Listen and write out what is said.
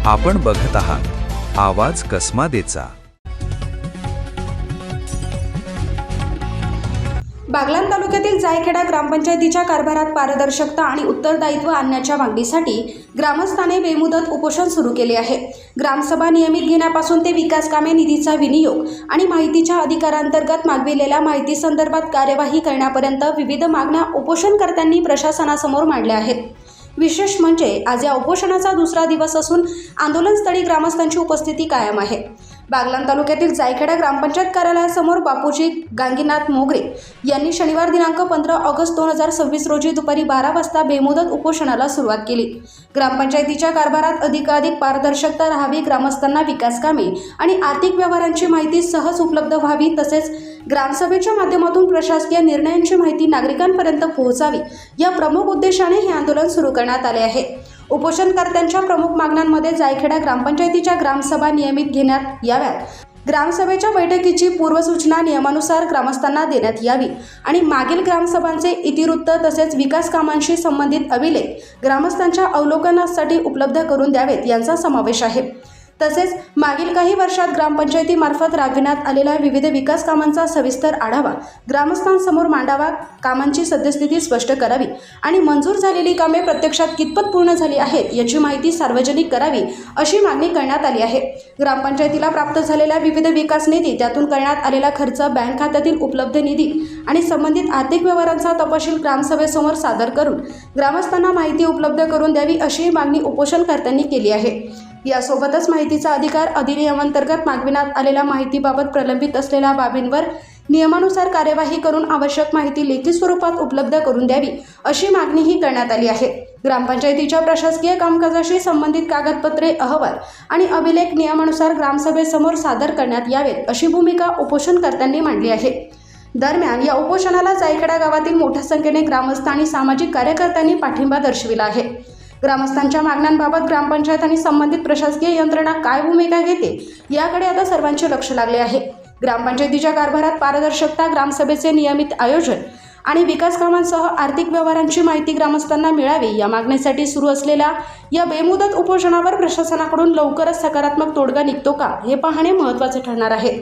आपण बघत आहात आवाज कसमादेचा। बागलाण तालुक्यातील जायखेडा ग्रामपंचायतीच्या कारभारात पारदर्शकता आणि उत्तरदायित्व आणण्याच्या मागणीसाठी ग्रामस्थांनी बेमुदत उपोषण सुरू केले आहे। ग्रामसभा नियमित घेण्यापासून ते विकास कामे, निधीचा विनियोग आणि माहितीच्या अधिकारांतर्गत मागविलेल्या माहिती संदर्भात कार्यवाही करण्यापर्यंत विविध मागण्या उपोषणकर्त्यांनी प्रशासनासमोर मांडल्या आहेत। विशेष म्हणजे आज या उपोषणाचा दुसरा दिवस असून आंदोलनस्थळी ग्रामस्थांची उपस्थिती कायम आहे। बागलाण तालुक्यातील जायखेडा ग्रामपंचायत कार्यालयासमोर बापूजी गांगीनाथ मोगरे यांनी शनिवार दिनांक 15 ऑगस्ट 2026 रोजी दुपारी 12 वाजता बेमुदत उपोषणाला सुरुवात केली। ग्रामपंचायतीच्या कारभारात अधिकाधिक पारदर्शकता राहावी, ग्रामस्थांना विकास कामे आणि आर्थिक व्यवहारांची माहिती सहज उपलब्ध व्हावी, तसेच ग्रामसभेच्या माध्यमातून प्रशासकीय निर्णयांची माहिती नागरिकांपर्यंत पोहोचावी या प्रमुख उद्देशाने हे आंदोलन सुरू करण्यात आले आहे। उपोषणकर्त्यांच्या प्रमुख मागण्यांमध्ये जायखेडा ग्रामपंचायतीच्या ग्रामसभा नियमित घेण्यात याव्यात, ग्रामसभेच्या बैठकीची पूर्वसूचना नियमानुसार ग्रामस्थांना देण्यात यावी आणि मागील ग्रामसभांचे इतिवृत्त तसेच विकास कामांशी संबंधित अभिलेख ग्रामस्थांच्या अवलोकनासाठी उपलब्ध करून द्यावेत यांचा समावेश आहे। तसेच मागील काही वर्षात ग्रामपंचायतीमार्फत राबविण्यात आलेल्या विविध विकास कामांचा सविस्तर आढावा ग्रामस्थांसमोर मांडावा, कामांची सद्यस्थिती स्पष्ट करावी आणि मंजूर झालेली कामे प्रत्यक्षात कितपत पूर्ण झाली आहेत याची माहिती सार्वजनिक करावी अशी मागणी करण्यात आली आहे। ग्रामपंचायतीला प्राप्त झालेल्या विविध विकास निधी, त्यातून करण्यात आलेला खर्च, बँक खात्यातील उपलब्ध निधी आणि संबंधित आर्थिक व्यवहारांचा तपशील ग्रामसभेसमोर सादर करून ग्रामस्थांना माहिती उपलब्ध करून द्यावी अशी मागणी उपोषणकर्त्यांनी केली आहे। यासोबतच माहितीचा अधिकार अधिनियमांतर्गत मागविण्यात आलेल्या माहितीबाबत प्रलंबित असलेल्या बाबींवर नियमानुसार कार्यवाही करून आवश्यक माहिती लेखी स्वरूपात उपलब्ध करून द्यावी अशी मागणीही करण्यात आली आहे। ग्रामपंचायतीच्या प्रशासकीय कामकाजाशी संबंधित कागदपत्रे, अहवाल आणि अभिलेख नियमानुसार ग्रामसभेसमोर सादर करण्यात यावेत अशी भूमिका उपोषणकर्त्यांनी मांडली आहे। दरम्यान या उपोषणाला जायखेडा गावातील मोठ्या संख्येने ग्रामस्थ आणि सामाजिक कार्यकर्त्यांनी पाठिंबा दर्शविला आहे। ग्रामस्थांच्या मागण्यांबाबत ग्रामपंचायत आणि संबंधित प्रशासकीय यंत्रणा काय भूमिका घेते याकडे आता सर्वांचे लक्ष लागले आहे। ग्रामपंचायतीच्या कारभारात पारदर्शकता, ग्रामसभेचे नियमित आयोजन आणि विकास कामांसह आर्थिक व्यवहारांची माहिती ग्रामस्थांना मिळावी या मागणीसाठी सुरू असलेल्या या बेमुदत उपोषणावर प्रशासनाकडून लवकरच सकारात्मक तोडगा निघतो का हे पाहणे महत्त्वाचे ठरणार आहे।